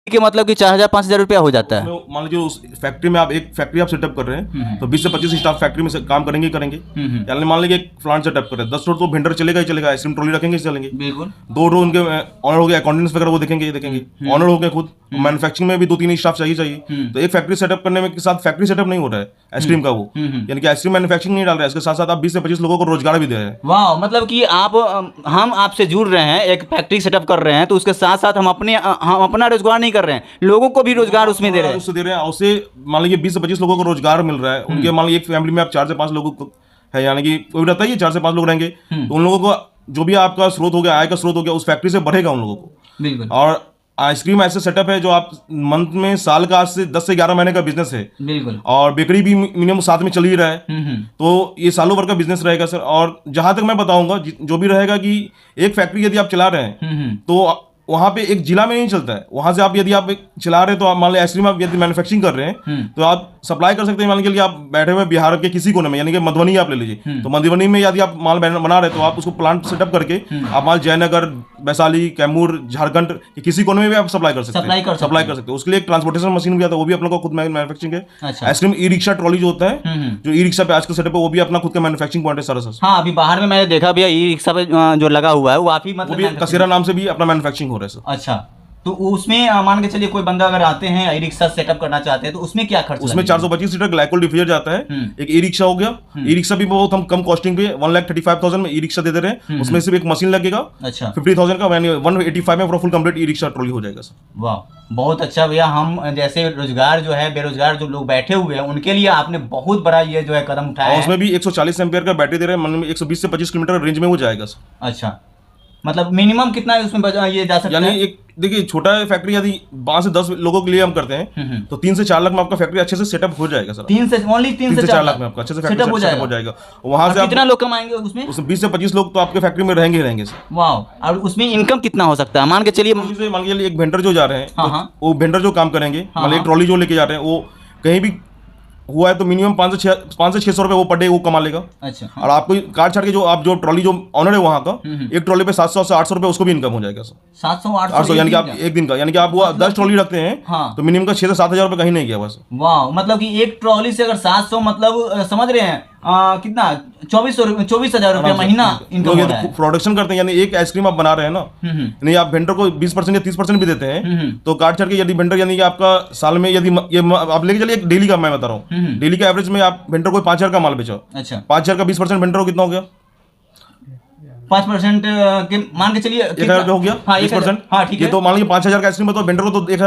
के मतलब कि 4,000-5,000 रुपया हो जाता है। तो मान लीजिए उस फैक्ट्री में आप एक फैक्ट्री आप सेटअप कर रहे हैं तो 20 से 25 स्टाफ फैक्ट्री में से काम करेंगे ही करेंगे। यानी मान लीजिए एक प्लांट सेटअप कर रहे हैं, 10 रोड तो वेंडर चलेगा ही चलेगा, आइसक्रीम ट्रॉली रखेंगे ही चलेंगे। बिल्कुल। 2 रोड उनके ऑनर हो गया, अकाउंटेंट्स वगैरह वो देखेंगे ऑनर हो गया खुद। मैन्युफैक्चरिंग में भी 2-3 स्टाफ चाहिए। तो एक फैक्ट्री सेटअप करने में के साथ फैक्ट्री सेटअप नहीं हो रहा है आइसक्रीम का, वो यानी कि आइसक्रीम मैन्युफैक्चरिंग नहीं डाल रहा है, इसके साथ साथ आप 20 से 25 लोगों को रोजगार भी दे रहे हैं। वाह, मतलब कि हम आपसे जुड़ रहे हैं, एक फैक्ट्री सेटअप कर रहे हैं, तो उसके साथ साथ हम अपना रोजगार नहीं कर रहे हैं, लोगों को भी रोजगार उसमें दे रहे हैं। उससे दे रहे हैं, उससे मान लीजिए 20 से 25 लोगों को रोजगार मिल रहा है। उनके मान लीजिए एक फैमिली में आप 4 से 5 लोगों को है, यानी कि कोई रहता ही 4 से 5 लोग रहेंगे, तो उन लोगों को जो भी आपका स्रोत हो गया, आय का स्रोत हो गया, उस फैक्ट्री से बढ़ेगा उन लोगों को। बिल्कुल। और आइसक्रीम ऐसे सेटअप है जो आप मंथ में साल का आज से 10 से 11 महीने का बिजनेस है। बिल्कुल। और बेकरी भी मिनिमम साथ में चल ही रहा है। तो ये सालों भर का बिजनेस रहेगा सर। और जहां तक मैं बताऊंगा जो भी रहेगा कि एक फैक्ट्री यदि आप चला रहे हैं तो वहां पे एक जिला में नहीं चलता है, वहां से आप यदि आप चला रहे हैं तो आप मान लीजिए आइसक्रीम आप यदि मैन्युफैक्चरिंग कर रहे हैं तो आप सप्लाई कर सकते हैं। मान लीजिए आप बैठे हुए बिहार के किसी कोने में, यानी कि मधुबनी आप ले लीजिए, तो मधुबनी में यदि आप माल बना रहे हैं तो आप उसको प्लांट सेटअप करके आप माल जयनगर, वैशाली, कैमूर, झारखंड के किसी कोने में भी आप सप्लाई कर सकते हैं। सप्लाई कर सकते हैं। उसके लिए एक ट्रांसपोर्टेशन मशीन भी आता है, वो भी अपने को खुद मैन्युफैक्चरिंग है। आइसक्रीम ई रिक्शा ट्रॉली जो होता है, जो ई रिक्शा पे आजकल सेटअप है, वो भी अपना खुद का मैन्युफैक्चरिंग पॉइंट है सारा सर। हाँ, अभी बाहर में मैंने देखा भैया ई रिक्शा पे जो लगा हुआ है वो आप ही वो मतलब भी कसेरा नाम से भी अपना मैन्युफैक्चरिंग हो रहा है सर। अच्छा, तो उसमें मान के चलिए कोई बंदा अगर आते हैं ई रिक्शा सेटअप करना चाहते हैं तो उसमें क्या खर्च उसमें 425 लीटर ग्लाइकोल डिफ्यूजर जाता है। एक ई रिक्शा हो गया, ई रिक्शा भी बहुत हम कम कॉस्टिंग पे 1,35,000 में ई रिक्शा दे रहे हैं। उसमें सिर्फ एक मशीन लगेगा। अच्छा। 50,000 का, यानी 185 में पूरा full complete e rickshaw trolley हो जाएगा सर। वाह, बहुत अच्छा भैया। हम जैसे रोजगार जो है, बेरोजगार जो लोग बैठे हुए हैं उनके लिए आपने बहुत बड़ा ये जो है कदम उठाया है। उसमें भी 140 एम्पियर का बैटरी दे रहे हैं, 120 से 25 किलोमीटर रेंज में वो जाएगा सर। अच्छा, मतलब मिनिमम कितना है उसमें ये जा सकता है? यानी एक देखिए छोटा फैक्ट्री यदि 5 से 10 लोगों के लिए हम करते हैं तो 3 से 4 लाख में आपका फैक्ट्री अच्छे से सेटअप हो जाएगा सर। 3 से 4 लाख में आपका अच्छे से फैक्ट्री हो जाएगा। वहां से कितना लोग कमाएंगे उसमें? 20 से 25 लोग तो आपके फैक्ट्री में रहेंगे सर। वाह, और उसमें इनकम कितना हो सकता है? मान के चलिए एक वेंडर जो जा रहे हैं, वो वेंडर जो काम करेंगे, मान लीजिए ट्रॉली जो लेके जा रहे हैं, वो कहीं भी हुआ है तो मिनिमम 5 से 600 रुपए वो पर डे वो कमा लेगा। अच्छा। और आपको कार छाड़ के जो ट्रॉली जो ऑनर है वहाँ का, एक ट्रॉली पे 700 से 800 रुपए उसको भी इनकम हो जाएगा सर। 700-800 यानी कि आप एक दिन का, यानी कि आप वो 10 ट्रॉली रखते हैं तो मिनिमम का 6 से 7 हजार रुपए कहीं नहीं गया बस। वाह, मतलब कि एक ट्रॉली से अगर 700, मतलब समझ रहे हैं कितना, 24,000 रुपया महीना इनकम हो रहा है। प्रोडक्शन करते हैं, यानी एक आइसक्रीम आप बना रहे हैं ना, नहीं आप वेंडर को 20% या 30% भी देते हैं, तो काट छाड़ के यदि वेंडर, यानी कि आपका साल में यदि ये आप लेके चलिए, डेली का मैं बता रहा हूँ, डेली का एवरेज में आप वेंडर को 5,000 का माल बेचो। अच्छा, 5,000 का 20% वेंडर को कितना हो गया? 5% मान के चलिए 1,000 हो गया। 20%। हाँ ठीक है। तो मान लीजिए 5,000 का आइसक्रीम है तो वेंडर को तो 1,000